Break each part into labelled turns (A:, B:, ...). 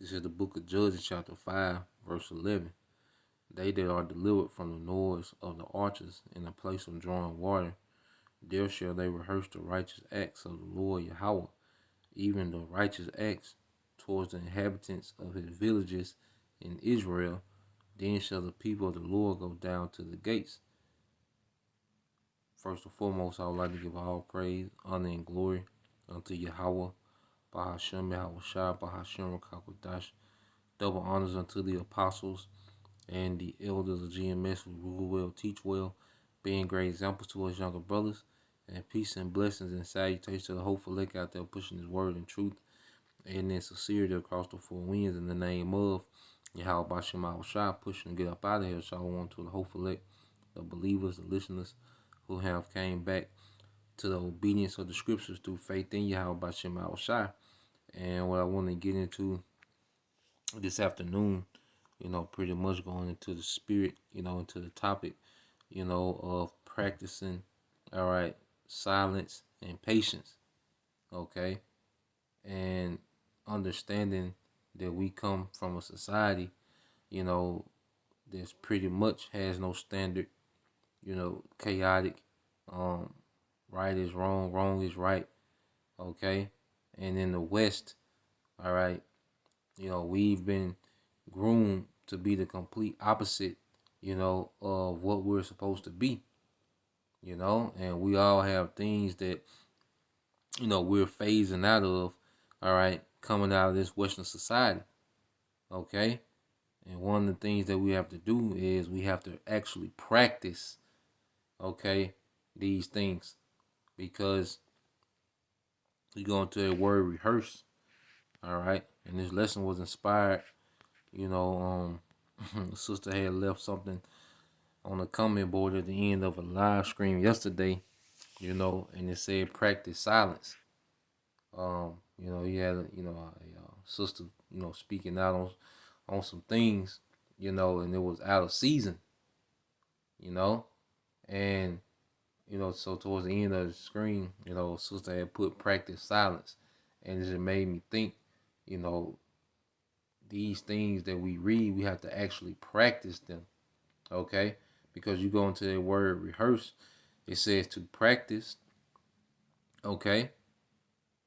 A: This is the book of Judges, chapter 5, verse 11. They that are delivered from the noise of the archers in the place of drawing water, there shall they rehearse the righteous acts of the Lord Yahweh, even the righteous acts towards the inhabitants of his villages in Israel. Then shall the people of the Lord go down to the gates. First and foremost, I would like to give all praise, honor, and glory unto Yahweh, Bahashem Yahweh Shai, Bahashem Rakakwadash. Double honors unto the apostles and the elders of GMS who rule well, teach well, being great examples to us younger brothers. And peace and blessings and salutations to the hopeful elect out there pushing his word and truth and in sincerity across the four winds in the name of Yahweh Bashem Shai, pushing to get up out of here. Shalom to the hopeful elect, the believers, the listeners who have came back to the obedience of the scriptures through faith in Yahweh Bashem Shai. And what I want to get into this afternoon, pretty much going into the spirit, into the topic, of practicing, all right, silence and patience, okay, and understanding that we come from a society, that's pretty much has no standard, chaotic, right is wrong, wrong is right, okay, and in the West, all right, we've been groomed to be the complete opposite, of what we're supposed to be, and we all have things that, we're phasing out of, all right, coming out of this Western society, okay? And one of the things that we have to do is we have to actually practice, okay, these things, because we go into a word rehearse, all right? And this lesson was inspired, the sister had left something on the comment board at the end of a live stream yesterday, and it said practice silence. You had a sister, speaking out on some things, and it was out of season, and so towards the end of the screen, sister had put practice silence, and it just made me think, these things that we read, we have to actually practice them, okay? Because you go into the word rehearse, it says to practice, okay?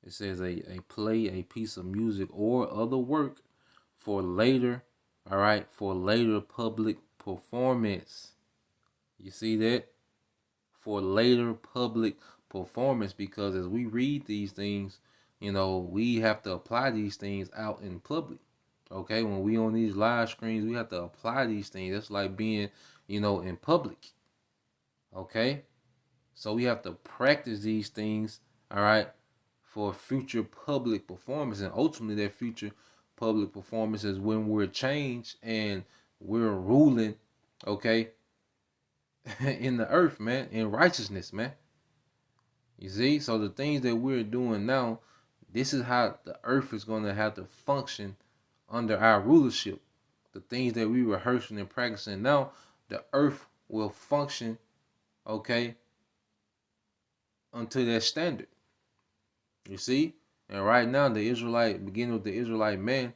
A: It says a play, a piece of music, or other work for later, all right, for later public performance. You see that? For later public performance, because as we read these things, we have to apply these things out in public. Okay, when we on these live screens, we have to apply these things. It's like being, in public. Okay, so we have to practice these things, all right, for future public performance. And ultimately, that future public performance is when we're changed and we're ruling, okay, in the earth, man, in righteousness, man. You see? So the things that we're doing now, this is how the earth is going to have to function under our rulership. The things that we rehearsing and practicing now, the earth will function, okay, unto that standard. You see? And right now, beginning with the Israelite man,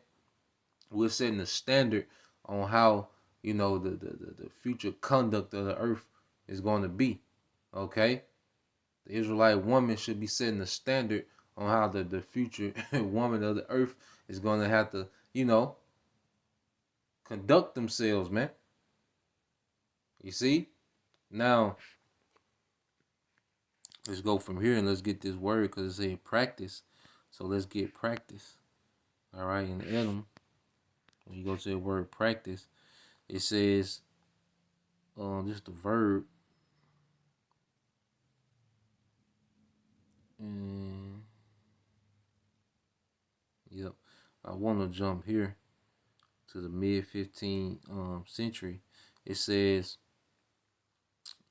A: we're setting the standard on how, the future conduct of the earth is going to be. Okay? The Israelite woman should be setting the standard on how the future woman of the earth is going to have to, conduct themselves, man. You see? Now, let's go from here and let's get this word, because it's a practice. So let's get practice. All right, in Edom, when you go to the word practice, it says, just the verb. And, yep, I want to jump here to the mid 15th century. It says,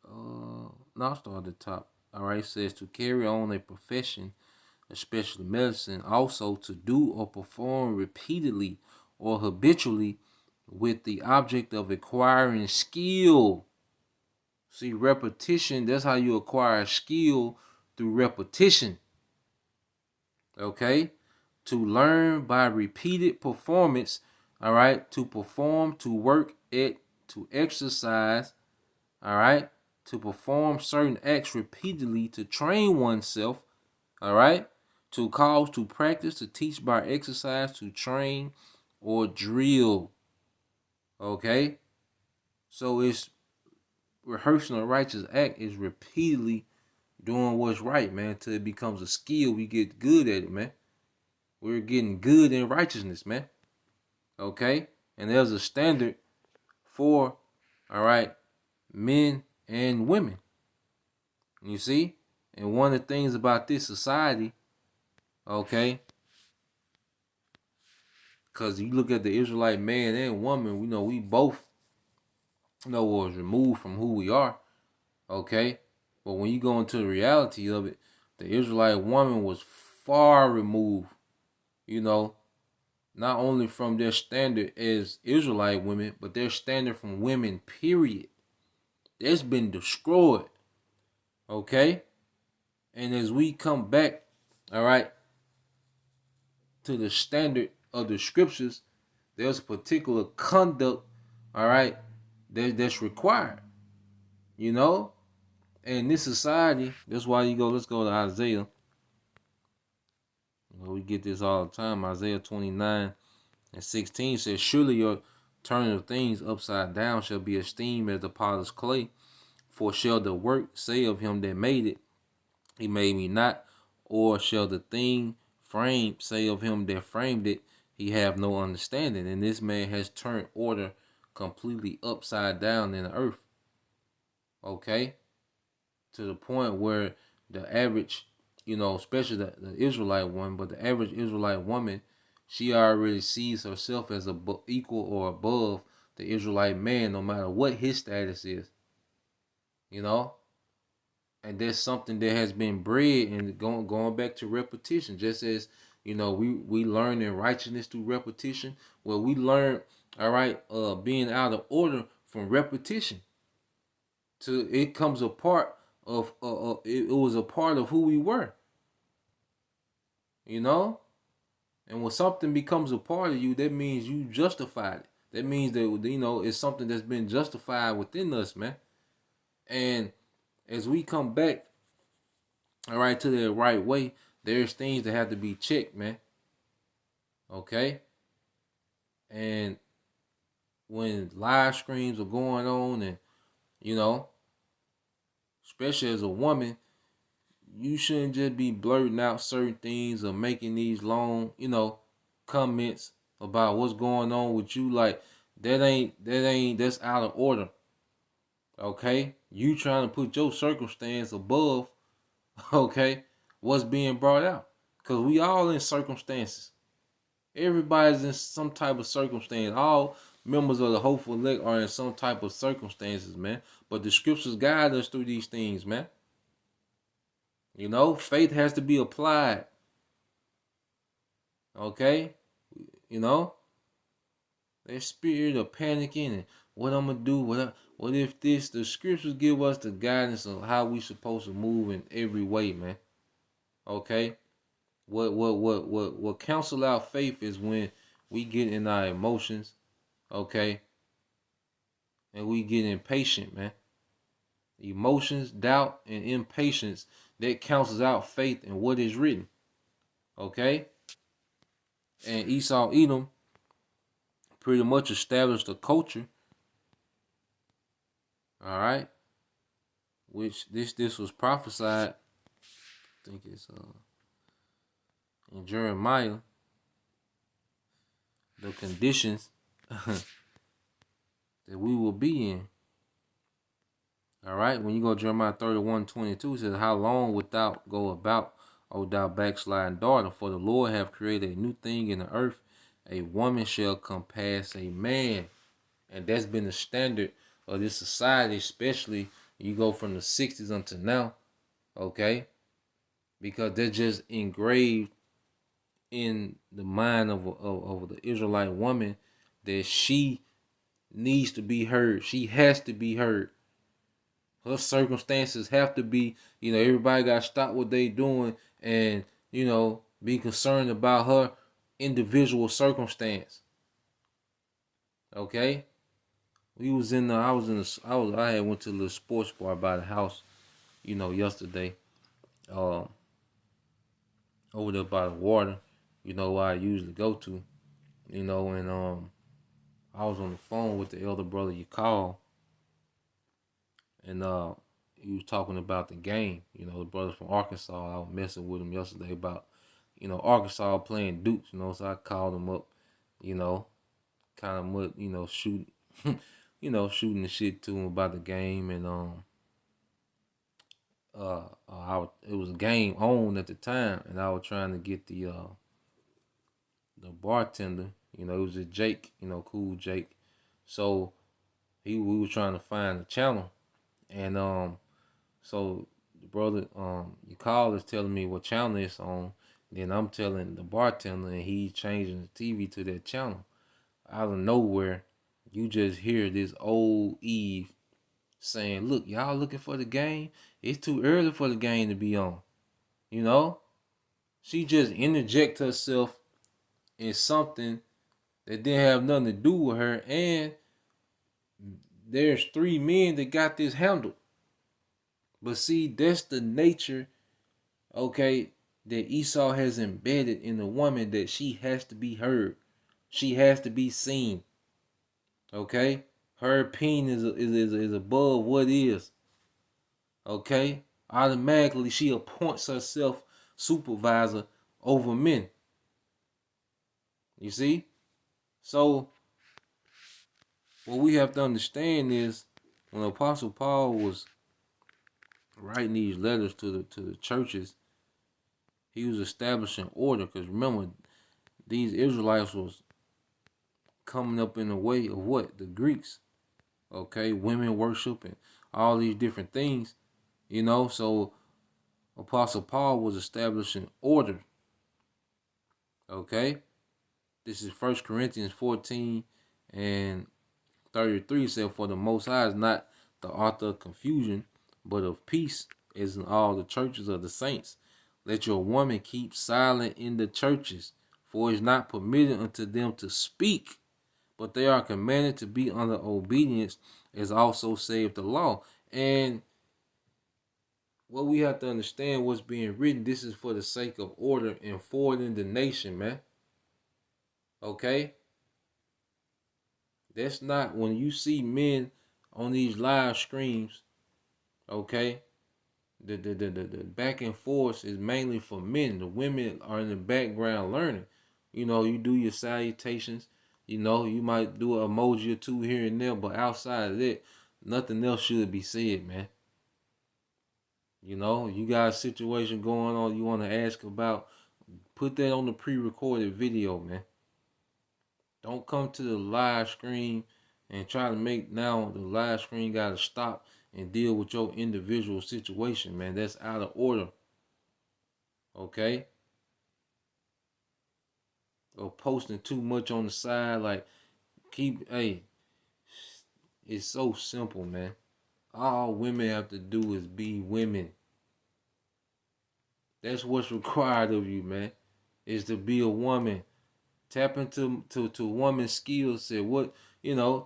A: no, I'll start at the top. All right, it says to carry on a profession, especially medicine, also to do or perform repeatedly or habitually with the object of acquiring skill. See, repetition, that's how you acquire skill, through repetition. Okay? to learn by repeated performance, all right, to perform, to work it, to exercise, all right, to perform certain acts repeatedly, to train oneself, all right, to cause, to practice, to teach by exercise, to train or drill, okay? So it's rehearsing a righteous act is repeatedly doing what's right, man, till it becomes a skill. We get good at it, man. We're getting good in righteousness, man. Okay? And there's a standard for, all right, men and women. You see? And one of the things about this society, okay, because you look at the Israelite man and woman, we know we both was removed from who we are, okay? But when you go into the reality of it, the Israelite woman was far removed, you know, not only from their standard as Israelite women, but their standard from women, period. That's been destroyed, okay? And as we come back, all right, to the standard of the scriptures, there's a particular conduct, all right, that's required, you know? And this society, that's why let's go to Isaiah. We get this all the time. Isaiah 29:16 says, surely your turning of things upside down shall be esteemed as the potter's clay. For shall the work say of him that made it, he made me not? Or shall the thing framed say of him that framed it, he have no understanding? And this man has turned order completely upside down in the earth. Okay? To the point where the average, especially the Israelite woman, but the average Israelite woman, she already sees herself as equal or above the Israelite man, no matter what his status is. And that's something that has been bred and going back to repetition. Just as we learn in righteousness through repetition. Well, we learn, all right, being out of order from repetition. It comes a part of it was a part of who we were. And when something becomes a part of you, that means you justified it. That means that it's something that's been justified within us, man. And as we come back, all right, to the right way, there's things that have to be checked, man. Okay? And when live streams are going on and, especially as a woman, you shouldn't just be blurting out certain things or making these long, comments about what's going on with you. Like, that's out of order. Okay? You trying to put your circumstance above, okay, what's being brought out. Because we all in circumstances. Everybody's in some type of circumstance. All members of the hopeful elect are in some type of circumstances, man. But the scriptures guide us through these things, man. Faith has to be applied. Okay? That spirit of panicking and what I'm going to do, what if this, the scriptures give us the guidance of how we supposed to move in every way, man. Okay? What counsel our faith is when we get in our emotions, okay? And we get impatient, man. Emotions, doubt, and impatience, that cancels out faith and what is written. Okay? And Esau Edom pretty much established a culture. All right? Which this was prophesied. I think it's in Jeremiah. The conditions that we will be in. All right, when you go to Jeremiah 31:22, it says, how long wilt thou go about, O thou backsliding daughter? For the Lord hath created a new thing in the earth. A woman shall compass a man. And that's been the standard of this society, especially you go from the 60s until now. Okay? Because they're just engraved in the mind of the Israelite woman that she needs to be heard. She has to be heard. Her circumstances have to be, everybody got to stop what they doing and, Be concerned about her individual circumstance. Okay? We was in the I was in the I had went to a little sports bar by the house, yesterday. Um Over there by the water, where I usually go to, and I was on the phone with the elder brother you call, and he was talking about the game. The brothers from Arkansas. I was messing with him yesterday about, Arkansas playing Dukes. So I called him up, you know, kind of shooting, shooting the shit to him about the game, and it was a game on at the time, and I was trying to get the bartender. It was a Jake, cool Jake. So we were trying to find the channel, and so the brother you call is telling me what channel it's on. Then I'm telling the bartender, and he's changing the TV to that channel. Out of nowhere, you just hear this old Eve saying, "Look, y'all looking for the game? It's too early for the game to be on." You know, she just interject herself in something that didn't have nothing to do with her, and there's three men that got this handled. But see, that's the nature, okay, that Esau has embedded in the woman, that she has to be heard. She has to be seen. Okay? Her opinion is above what is. Okay? Automatically she appoints herself supervisor over men. You see? So what we have to understand is, when Apostle Paul was writing these letters to the churches, he was establishing order. Because remember, these Israelites was coming up in the way of what? The Greeks. Okay? Women worship and all these different things. So Apostle Paul was establishing order. Okay? This is 1 Corinthians 14 and 33 said, "For the Most High is not the author of confusion, but of peace, as in all the churches of the saints. Let your woman keep silent in the churches, for it is not permitted unto them to speak, but they are commanded to be under obedience, as also saith the law." And what we have to understand, what's being written, this is for the sake of order and forwarding the nation, man. Okay? That's not, when you see men on these live streams, okay, the back and forth is mainly for men. The women are in the background learning. You do your salutations. You might do an emoji or two here and there, but outside of that, nothing else should be said, man. You got a situation going on you want to ask about, put that on the pre-recorded video, man. Don't come to the live stream and try to make, now the live stream got to stop and deal with your individual situation, man. That's out of order. Okay? Or posting too much on the side, like, hey, it's so simple, man. All women have to do is be women. That's what's required of you, man. Is to be a woman. Tap into to woman's skill set.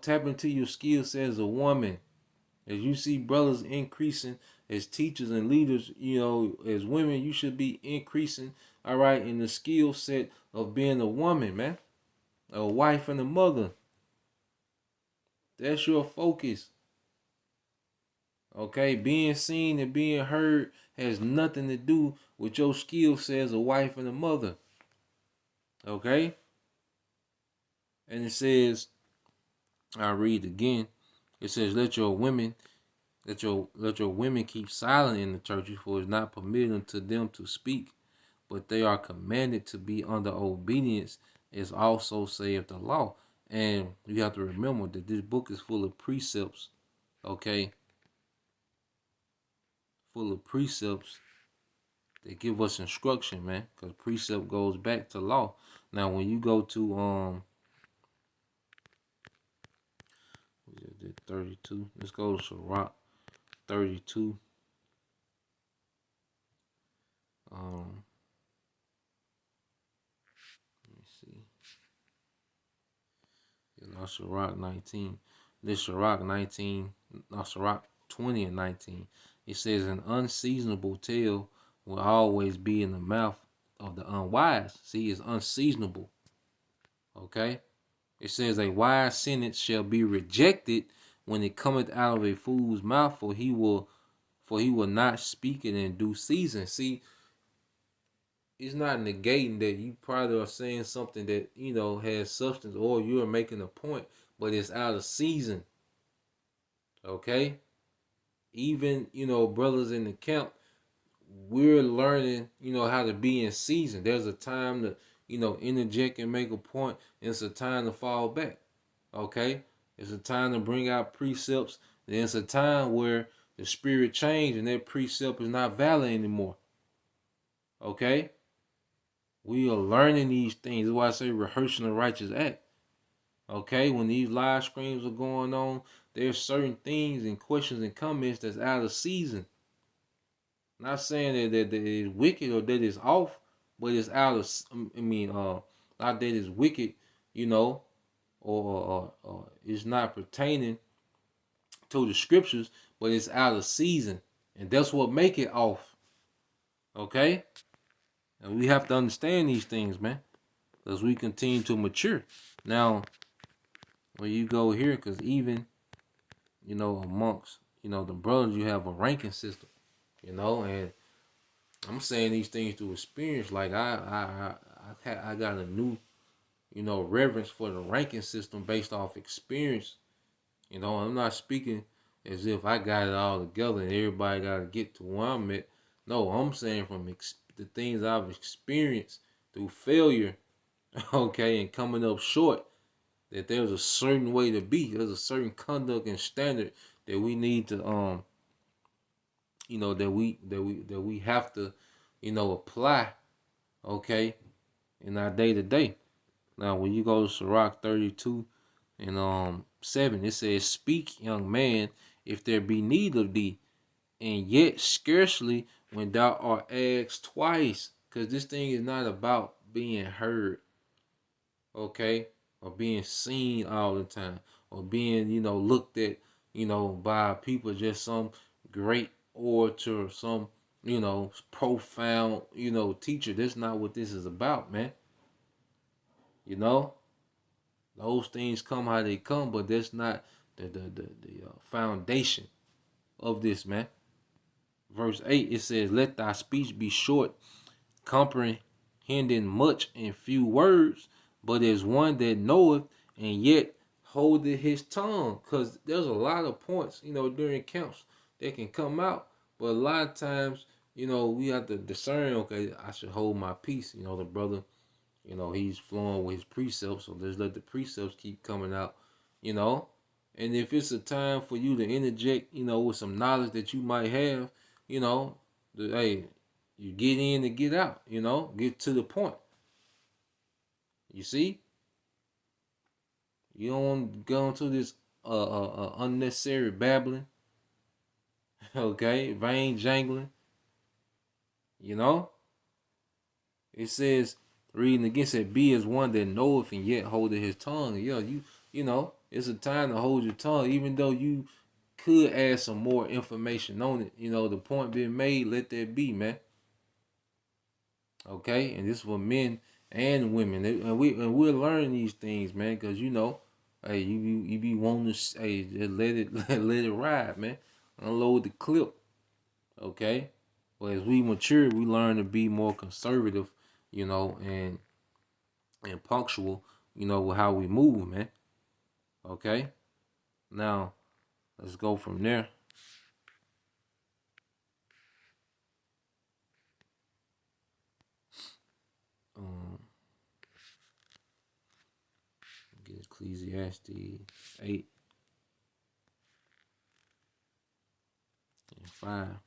A: Tap into your skill set as a woman. As you see brothers increasing as teachers and leaders, as women, you should be increasing, all right, in the skill set of being a woman, man. A wife and a mother. That's your focus. Okay? Being seen and being heard has nothing to do with your skill set as a wife and a mother. Okay? And it says, I'll read again. It says, let your women keep silent in the churches, for it is not permitted unto them to speak, but they are commanded to be under obedience, as also saith the law. And you have to remember that this book is full of precepts, okay? Full of precepts that give us instruction, man, because precept goes back to law. Now, when you go to 32, let's go to Sirach 32. see. No, Sirach 19. This Sirach 19, no, Sirach 20 and 19. It says, an unseasonable tale will always be in the mouth of the unwise. See, it's unseasonable. Okay? It says, a wise sentence shall be rejected when it cometh out of a fool's mouth, for he will not speak it in due season. See, it's not negating that you probably are saying something that, has substance, or you're making a point, but it's out of season. Okay? Even, brothers in the camp, we're learning, how to be in season. There's a time to, interject and make a point, and it's a time to fall back. Okay? It's a time to bring out precepts. Then it's a time where the spirit changed and that precept is not valid anymore. Okay? We are learning these things. That's why I say rehearsing the righteous act. Okay? When these live streams are going on, there's certain things and questions and comments that's out of season. Not saying that it's wicked or that it's off, but it's out of, not that it's wicked, or it's not pertaining to the scriptures, but it's out of season. And that's what make it off. Okay? And we have to understand these things, man, as we continue to mature. Now, when you go here, because even, amongst, the brothers, you have a ranking system, and I'm saying these things through experience. Like I got a new, reverence for the ranking system based off experience. I'm not speaking as if I got it all together and everybody got to get to where I'm at. No, I'm saying from the things I've experienced through failure, okay, and coming up short, that there's a certain way to be. There's a certain conduct and standard that we need to, that we have to, apply, okay, in our day to day. Now, when you go to Sirach 32 and 7, it says, "Speak, young man, if there be need of thee, and yet scarcely when thou art asked twice." Because this thing is not about being heard, okay, or being seen all the time, or being, looked at, by people, just some great orator, some, profound, teacher. That's not what this is about, man. Those things come how they come, but that's not the foundation of this, man. Verse 8, it says, "Let thy speech be short, comprehending much in few words, but as one that knoweth and yet holdeth his tongue." Because there's a lot of points, during camps that can come out, but a lot of times, we have to discern, okay, I should hold my peace. The brother, he's flowing with his precepts, so let's let the precepts keep coming out, And if it's a time for you to interject, with some knowledge that you might have, hey, you get in to get out, get to the point. You see? You don't want to go into this unnecessary babbling, okay, vain jangling, It says, reading again, said, "Be as one that knoweth and yet holdeth his tongue." Yeah, it's a time to hold your tongue, even though you could add some more information on it. The point being made, let that be, man. Okay, and this is for men and women, and we're learning these things, man, because hey, you be wanting to, hey, just let it let it ride, man. Unload the clip, okay. But as we mature, we learn to be more conservative, and punctual, with how we move, man. Okay, now let's go from there. Um, get Ecclesiastes 8:5.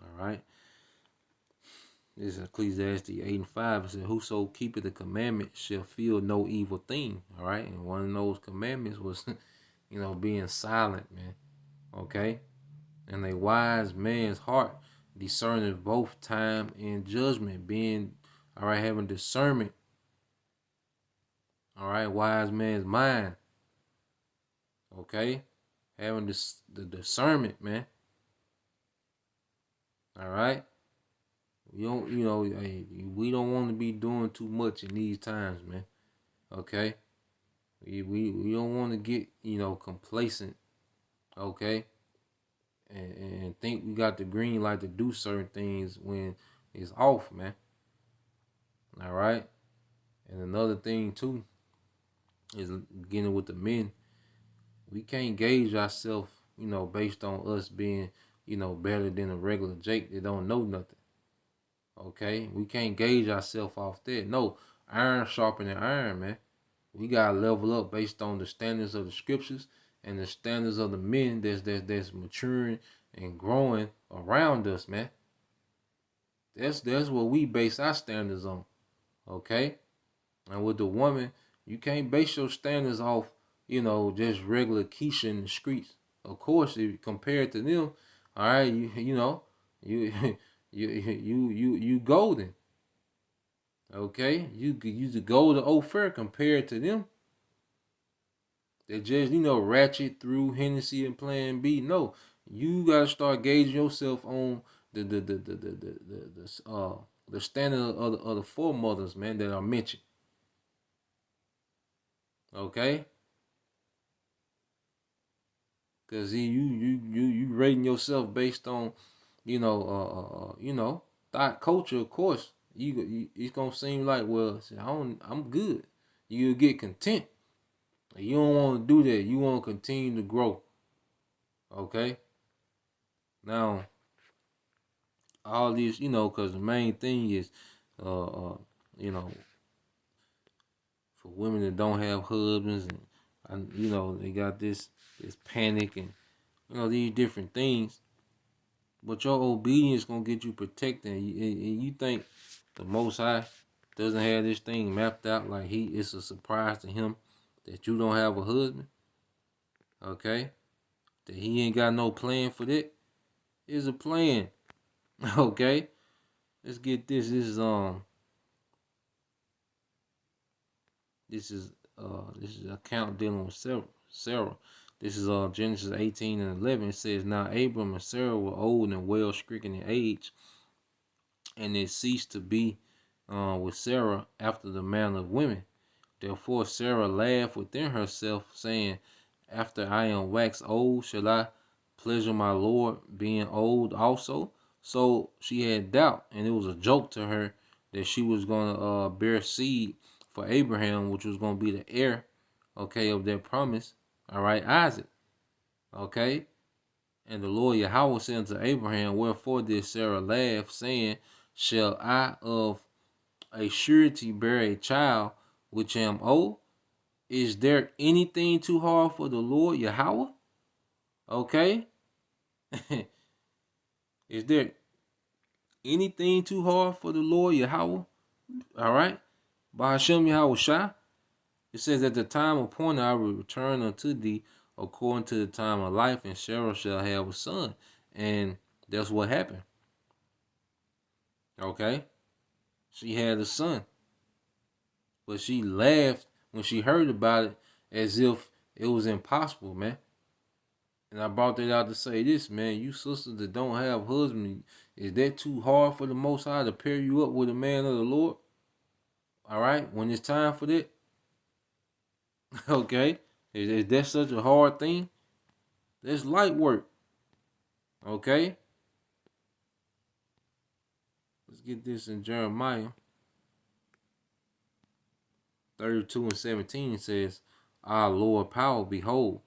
A: All right. This is Ecclesiastes 8:5. It says, "Whoso keepeth the commandment shall feel no evil thing." All right. And one of those commandments was, being silent, man. Okay. And a wise man's heart discerning both time and judgment, being, all right, having discernment, All right, wise man's mind. Okay, having this the discernment, man. All right, we don't, hey, we don't want to be doing too much in these times, man. Okay, we don't want to get complacent. Okay, and think we got the green light to do certain things when it's off, man. All right, and another thing too is getting with the men. We can't gauge ourselves, based on us being, better than a regular Jake that don't know nothing. Okay, we can't gauge ourselves off that. No, iron sharpening iron, man. We gotta level up based on the standards of the scriptures and the standards of the men that's maturing and growing around us, man. That's what we base our standards on. Okay, and with the woman, you can't base your standards off, just regular Keisha in the streets. Of course, if compared to them, all right, you you golden. Okay, you the gold of Ophir compared to them. They just ratchet through Hennessy and Plan B. No, you gotta start gauging yourself on the standard of the foremothers, man, that are mentioned. Okay, because you rating yourself based on thought culture. Of course, it's gonna seem like, well, I'm good. You get content. You don't want to do that. You want to continue to grow. Okay. Now, all this, because the main thing is, uh, uh, you know, for women that don't have husbands, and they got this panic and these different things. But your obedience gonna get you protected, and you think the Most High doesn't have this thing mapped out, like it's a surprise to him that you don't have a husband. Okay, that he ain't got no plan for that. Is a plan. Okay, let's get this. This is an account dealing with Sarah. This is Genesis 18 and 11. It says, now Abram and Sarah were old and well stricken in age, and it ceased to be with Sarah after the manner of women. Therefore Sarah laughed within herself, saying, after I am waxed old, shall I pleasure my Lord, being old also? So she had doubt, and it was a joke to her that she was going to bear seed for Abraham, which was going to be the heir, okay, of that promise. All right, Isaac. Okay. And the Lord Yahweh said unto Abraham, wherefore did Sarah laugh, saying, shall I of a surety bear a child which am old? Is there anything too hard for the Lord Yahweh? Okay. Is there anything too hard for the Lord Yahweh? All right. By Hashem Yahweh Shah. It says, at the time appointed I will return unto thee according to the time of life, and Sarah shall have a son. And that's what happened. Okay. She had a son. But she laughed when she heard about it as if it was impossible, man. And I brought that out to say this, man. You sisters that don't have husbands, is that too hard for the Most High to pair you up with a man of the Lord? All right, when it's time for that, okay. Is that such a hard thing? That's light work. Okay. Let's get this in Jeremiah 32 and 17. It says, our Lord power, behold,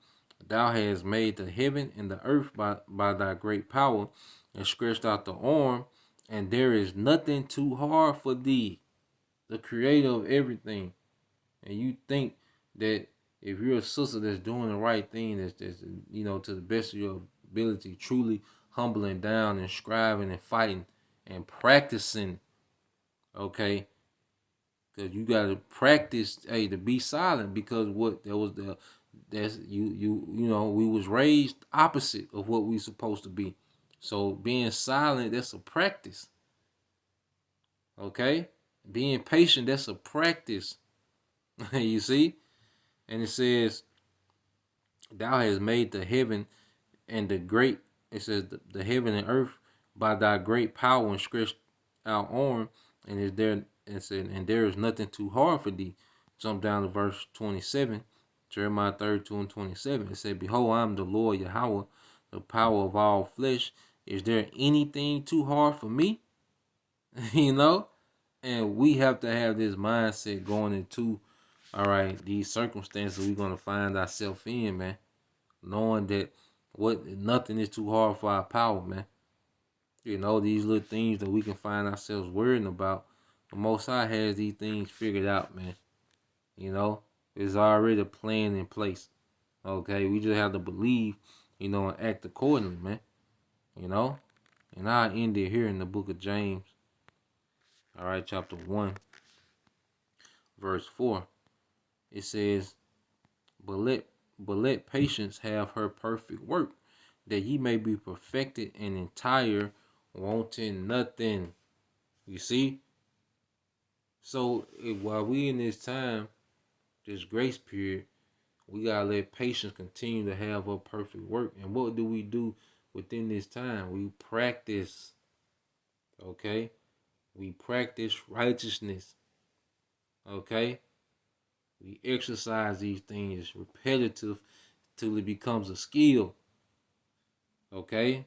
A: thou hast made the heaven and the earth by thy great power, and stretched out the arm, and there is nothing too hard for thee, the creator of everything. And you think that if you're a sister that's doing the right thing, that's to the best of your ability, truly humbling down and striving and fighting and practicing, okay, because you got to practice, hey, to be silent, because what there was the that's we was raised opposite of what we supposed to be. So being silent, that's a practice. Okay, being patient, that's a practice. You see? And it says, Thou hast made the heaven and the great, it says, the heaven and earth by thy great power and stretched out arm, and is there, it said, and there is nothing too hard for thee. Jump down to verse 27, Jeremiah 32 and 27. It said, Behold, I am the Lord Yahweh, the power of all flesh. Is there anything too hard for me? You know? And we have to have this mindset going into, all right, these circumstances we're gonna find ourselves in, man. Knowing that nothing is too hard for our power, man. You know, these little things that we can find ourselves worrying about. The Most High has these things figured out, man. You know, there's already a plan in place. Okay, we just have to believe, and act accordingly, man. You know, and I end it here in the book of James. All right, chapter 1, verse 4. It says, But let patience have her perfect work, that ye may be perfected and entire, wanting nothing. You see? So while we in this time, this grace period, we gotta let patience continue to have her perfect work. And what do we do within this time? We practice, okay? We practice righteousness, okay? We exercise these things repetitive till it becomes a skill, okay?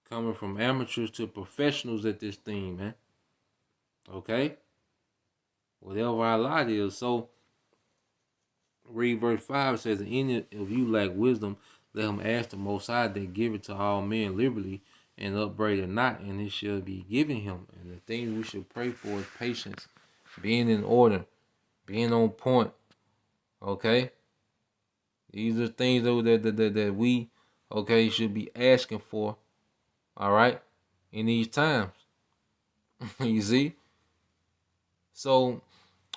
A: Coming from amateurs to professionals at this thing, man. Okay? Whatever our lot is. So, read verse 5 says, Any of you lack wisdom, let him ask the Most High that give it to all men liberally and upbraid it not, and it shall be given him. And the thing we should pray for is patience, being in order, being on point. Okay? These are things that we, okay, should be asking for, all right, in these times. You see? So,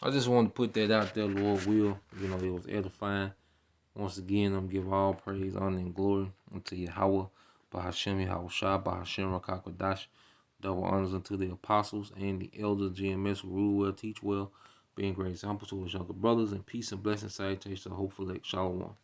A: I just wanted to put that out there, Lord will. It was edifying. Once again, I'm give all praise, honor, and glory unto Yahweh, Bahashem Yahweh Shah, Bahashem Rakakwadash. Double honors unto the apostles and the elders, GMS, who rule well, teach well, being great examples to his younger brothers, and peace and blessing, salutations to hopeful elect. Shalom.